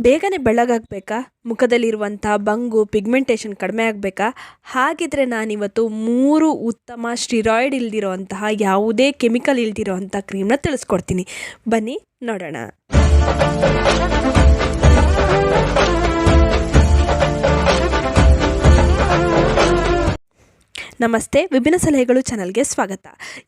ಬೇಗನೆ ಬೆಳ್ಳಗಾಗಬೇಕಾ? ಮುಖದಲ್ಲಿರುವಂಥ ಬಂಗು ಪಿಗ್ಮೆಂಟೇಷನ್ ಕಡಿಮೆ ಆಗಬೇಕಾ? ಹಾಗಿದ್ರೆ ನಾನಿವತ್ತು 3 ಉತ್ತಮ ಸ್ಟಿರಾಯ್ಡ್ ಇಲ್ದಿರೋಂತಹ ಯಾವುದೇ ಕೆಮಿಕಲ್ ಇಲ್ದಿರೋಂಥ ಕ್ರೀಮ್ನ ತಿಳಿಸ್ಕೊಡ್ತೀನಿ. ಬನ್ನಿ ನೋಡೋಣ. ನಮಸ್ತೆ, ವಿಭಿನ್ನ ಸಲಹೆಗಳು ಚಾನಲ್ಗೆ ಸ್ವಾಗತ.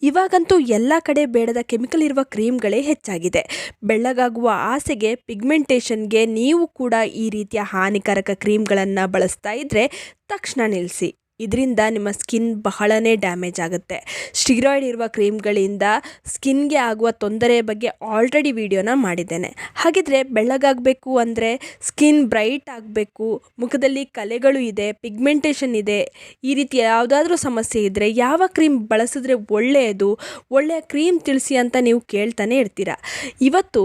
ಇವಾಗಂತೂ ಎಲ್ಲ ಕಡೆ ಬೇಡದ ಕೆಮಿಕಲ್ ಇರುವ ಕ್ರೀಮ್ಗಳೇ ಹೆಚ್ಚಾಗಿದೆ. ಬೆಳ್ಳಗಾಗುವ ಆಸೆಗೆ, ಪಿಗ್ಮೆಂಟೇಷನ್ಗೆ ನೀವು ಕೂಡ ಈ ರೀತಿಯ ಹಾನಿಕಾರಕ ಕ್ರೀಮ್ಗಳನ್ನು ಬಳಸ್ತಾ ಇದ್ದರೆ ತಕ್ಷಣ ನಿಲ್ಲಿಸಿ. ಇದರಿಂದ ನಿಮ್ಮ ಸ್ಕಿನ್ ಬಹಳನೇ ಡ್ಯಾಮೇಜ್ ಆಗುತ್ತೆ. ಸ್ಟಿರಾಯ್ಡ್ ಇರುವ ಕ್ರೀಮ್ಗಳಿಂದ ಸ್ಕಿನ್ಗೆ ಆಗುವ ತೊಂದರೆಯ ಬಗ್ಗೆ ಆಲ್ರೆಡಿ ವಿಡಿಯೋನ ಮಾಡಿದ್ದೇನೆ. ಹಾಗಿದ್ರೆ ಬೆಳ್ಳಗಾಗಬೇಕು ಅಂದರೆ, ಸ್ಕಿನ್ ಬ್ರೈಟ್ ಆಗಬೇಕು, ಮುಖದಲ್ಲಿ ಕಲೆಗಳು ಇದೆ, ಪಿಗ್ಮೆಂಟೇಷನ್ ಇದೆ, ಈ ರೀತಿ ಯಾವುದಾದ್ರೂ ಸಮಸ್ಯೆ ಇದ್ದರೆ ಯಾವ ಕ್ರೀಮ್ ಬಳಸಿದ್ರೆ ಒಳ್ಳೆಯದು, ಒಳ್ಳೆಯ ಕ್ರೀಮ್ ತಿಳಿಸಿ ಅಂತ ನೀವು ಕೇಳ್ತಾನೆ ಇರ್ತೀರ. ಇವತ್ತು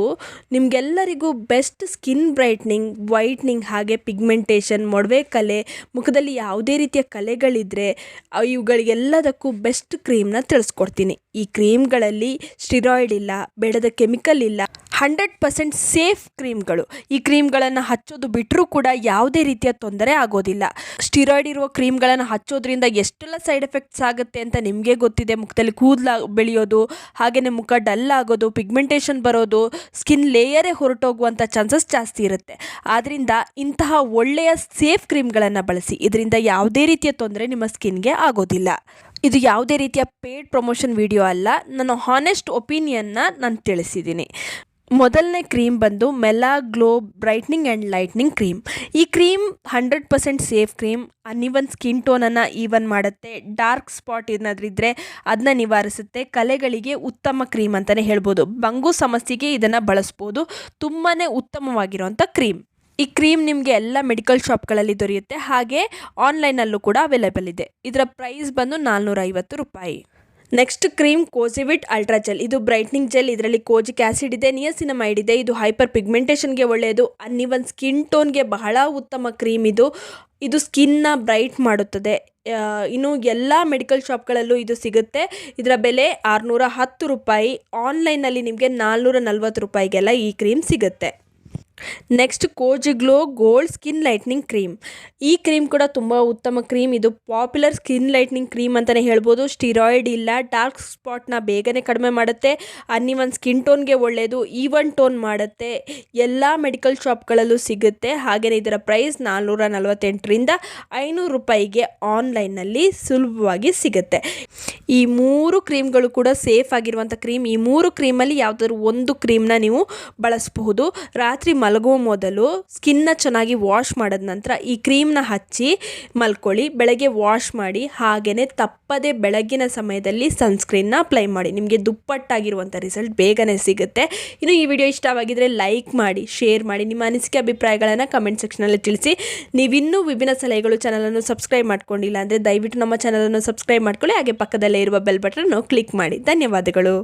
ನಿಮಗೆಲ್ಲರಿಗೂ ಬೆಸ್ಟ್ ಸ್ಕಿನ್ ಬ್ರೈಟ್ನಿಂಗ್, ವೈಟ್ನಿಂಗ್, ಹಾಗೆ ಪಿಗ್ಮೆಂಟೇಷನ್, ಮೊಡವೆ ಕಲೆ, ಮುಖದಲ್ಲಿ ಯಾವುದೇ ರೀತಿಯ ಕಲೆಗಳಿದ್ದರೆ ಇವುಗಳಿಗೆಲ್ಲದಕ್ಕೂ ಬೆಸ್ಟ್ ಕ್ರೀಮ್ನ ತಿಳಿಸ್ಕೊಡ್ತೀನಿ. ಈ ಕ್ರೀಮ್ಗಳಲ್ಲಿ ಸ್ಟಿರಾಯ್ಡ್ ಇಲ್ಲ, ಬೇಡದ ಕೆಮಿಕಲ್ ಇಲ್ಲ, 100% ಸೇಫ್ ಕ್ರೀಮ್ಗಳು. ಈ ಕ್ರೀಮ್ಗಳನ್ನು ಹಚ್ಚೋದು ಬಿಟ್ಟರೂ ಕೂಡ ಯಾವುದೇ ರೀತಿಯ ತೊಂದರೆ ಆಗೋದಿಲ್ಲ. ಸ್ಟಿರಾಯ್ಡ್ ಇರುವ ಕ್ರೀಮ್ಗಳನ್ನು ಹಚ್ಚೋದ್ರಿಂದ ಎಷ್ಟೆಲ್ಲ ಸೈಡ್ ಎಫೆಕ್ಟ್ಸ್ ಆಗುತ್ತೆ ಅಂತ ನಿಮಗೆ ಗೊತ್ತಿದೆ. ಮುಖದಲ್ಲಿ ಕೂದಲು ಬೆಳೆಯೋದು, ಹಾಗೆಯೇ ಮುಖ ಡಲ್ ಆಗೋದು, ಪಿಗ್ಮೆಂಟೇಷನ್ ಬರೋದು, ಸ್ಕಿನ್ ಲೇಯರೇ ಹೊರಟೋಗುವಂಥ ಚಾನ್ಸಸ್ ಜಾಸ್ತಿ ಇರುತ್ತೆ. ಆದ್ದರಿಂದ ಇಂತಹ ಒಳ್ಳೆಯ ಸೇಫ್ ಕ್ರೀಮ್ಗಳನ್ನು ಬಳಸಿ. ಇದರಿಂದ ಯಾವುದೇ ರೀತಿಯ ತೊಂದರೆ ನಿಮ್ಮ ಸ್ಕಿನ್ಗೆ ಆಗೋದಿಲ್ಲ. ಇದು ಯಾವುದೇ ರೀತಿಯ ಪೇಯ್ಡ್ ಪ್ರಮೋಷನ್ ವಿಡಿಯೋ ಅಲ್ಲ, ನನ್ನ ಹಾನೆಸ್ಟ್ ಒಪಿನಿಯನ್ನ ನಾನು ತಿಳಿಸಿದ್ದೀನಿ. ಮೊದಲನೇ ಕ್ರೀಮ್ ಬಂದು Melaglow brightening and lightening cream. ಈ cream 100% safe cream. Uneven skin ಟೋನನ್ನು ಈವನ್ ಮಾಡುತ್ತೆ, ಡಾರ್ಕ್ ಸ್ಪಾಟ್ ಏನಾದ್ರಿದ್ದರೆ ಅದನ್ನ ನಿವಾರಿಸುತ್ತೆ, ಕಲೆಗಳಿಗೆ ಉತ್ತಮ ಕ್ರೀಮ್ ಅಂತಲೇ ಹೇಳ್ಬೋದು. ಬಂಗು ಸಮಸ್ಯೆಗೆ ಇದನ್ನು ಬಳಸ್ಬೋದು. ತುಂಬಾ ಉತ್ತಮವಾಗಿರುವಂಥ ಕ್ರೀಮ್. ಈ ಕ್ರೀಮ್ ನಿಮಗೆ ಎಲ್ಲ ಮೆಡಿಕಲ್ ಶಾಪ್ಗಳಲ್ಲಿ ದೊರೆಯುತ್ತೆ, ಹಾಗೆ ಆನ್ಲೈನಲ್ಲೂ ಕೂಡ ಅವೈಲೇಬಲ್ ಇದೆ. ಇದರ ಪ್ರೈಸ್ ಬಂದು 450 ರೂಪಾಯಿ. Next cream Kojivit ultra gel. ಇದು ಬ್ರೈಟ್ನಿಂಗ್ ಜೆಲ್. ಇದರಲ್ಲಿ ಕೋಜಿಕ್ ಆ್ಯಸಿಡ್ ಇದೆ, ನಿಯಾಸಿನಮೈಡ್ ಇದೆ. ಇದು ಹೈಪರ್ ಪಿಗ್ಮೆಂಟೇಷನ್ಗೆ ಒಳ್ಳೆಯದು. ಅನ್ಇವನ್ ಸ್ಕಿನ್ ಟೋನ್ಗೆ ಬಹಳ ಉತ್ತಮ ಕ್ರೀಮ್ ಇದು ಸ್ಕಿನ್ನ ಬ್ರೈಟ್ ಮಾಡುತ್ತದೆ. ಇನ್ನು ಎಲ್ಲ ಮೆಡಿಕಲ್ ಶಾಪ್ಗಳಲ್ಲೂ ಇದು ಸಿಗುತ್ತೆ. ಇದರ ಬೆಲೆ 610 ರೂಪಾಯಿ. ಆನ್ಲೈನಲ್ಲಿ ನಿಮಗೆ 440 ರೂಪಾಯಿಗೆಲ್ಲ ಈ ಕ್ರೀಮ್ ಸಿಗುತ್ತೆ. Next Kojiglow gold skin lightening cream. ಈ ಕ್ರೀಮ್ ಕೂಡ ತುಂಬ ಉತ್ತಮ ಕ್ರೀಮ್. ಇದು ಪಾಪ್ಯುಲರ್ ಸ್ಕಿನ್ ಲೈಟ್ನಿಂಗ್ ಕ್ರೀಮ್ ಅಂತಲೇ ಹೇಳ್ಬೋದು. ಸ್ಟಿರಾಯ್ಡ್ ಇಲ್ಲ, ಡಾರ್ಕ್ ಸ್ಪಾಟ್ನ ಬೇಗನೆ ಕಡಿಮೆ ಮಾಡುತ್ತೆ, ಅನ್ಇವನ್ ಸ್ಕಿನ್ ಟೋನ್ಗೆ ಒಳ್ಳೆಯದು, ಈವನ್ ಟೋನ್ ಮಾಡುತ್ತೆ. ಎಲ್ಲ ಮೆಡಿಕಲ್ ಶಾಪ್ಗಳಲ್ಲೂ ಸಿಗುತ್ತೆ. ಹಾಗೆಯೇ ಇದರ ಪ್ರೈಸ್ 448ರಿಂದ 500 ರೂಪಾಯಿಗೆ ಆನ್ಲೈನ್ನಲ್ಲಿ ಸುಲಭವಾಗಿ ಸಿಗುತ್ತೆ. ಈ 3 ಕ್ರೀಮ್ಗಳು ಕೂಡ ಸೇಫ್ ಆಗಿರುವಂಥ ಕ್ರೀಮ್. ಈ 3 ಕ್ರೀಮಲ್ಲಿ ಯಾವುದಾದ್ರು ಒಂದು ಕ್ರೀಮ್ನ ನೀವು ಬಳಸಬಹುದು. ರಾತ್ರಿ ಮಲಗುವ ಮೊದಲು ಸ್ಕಿನ್ನ ಚೆನ್ನಾಗಿ ವಾಶ್ ಮಾಡಿದ ನಂತರ ಈ ಕ್ರೀಮ್ನ ಹಚ್ಚಿ ಮಲ್ಕೊಳ್ಳಿ. ಬೆಳಗ್ಗೆ ವಾಶ್ ಮಾಡಿ, ಹಾಗೆಯೇ ತಪ್ಪದೆ ಬೆಳಗಿನ ಸಮಯದಲ್ಲಿ ಸನ್ಸ್ಕ್ರೀನ್ನ ಅಪ್ಲೈ ಮಾಡಿ. ನಿಮಗೆ ದುಪ್ಪಟ್ಟಾಗಿರುವಂಥ ರಿಸಲ್ಟ್ ಬೇಗನೆ ಸಿಗುತ್ತೆ. ಇನ್ನು ಈ ವಿಡಿಯೋ ಇಷ್ಟವಾಗಿದ್ದರೆ ಲೈಕ್ ಮಾಡಿ, ಶೇರ್ ಮಾಡಿ, ನಿಮ್ಮ ಅನಿಸಿಕೆ ಅಭಿಪ್ರಾಯಗಳನ್ನು ಕಮೆಂಟ್ ಸೆಕ್ಷನಲ್ಲಿ ತಿಳಿಸಿ. ನೀವಿನ್ನೂ ವಿಭಿನ್ನ ಸಲಹೆಗಳು ಚಾನಲನ್ನು ಸಬ್ಸ್ಕ್ರೈಬ್ ಮಾಡ್ಕೊಂಡಿಲ್ಲ ಅಂದರೆ ದಯವಿಟ್ಟು ನಮ್ಮ ಚಾನಲನ್ನು ಸಬ್ಸ್ಕ್ರೈಬ್ ಮಾಡ್ಕೊಳ್ಳಿ. ಹಾಗೆ ಪಕ್ಕದಲ್ಲೇ ಇರುವ ಬೆಲ್ ಬಟನ್ನು ಕ್ಲಿಕ್ ಮಾಡಿ. ಧನ್ಯವಾದಗಳು.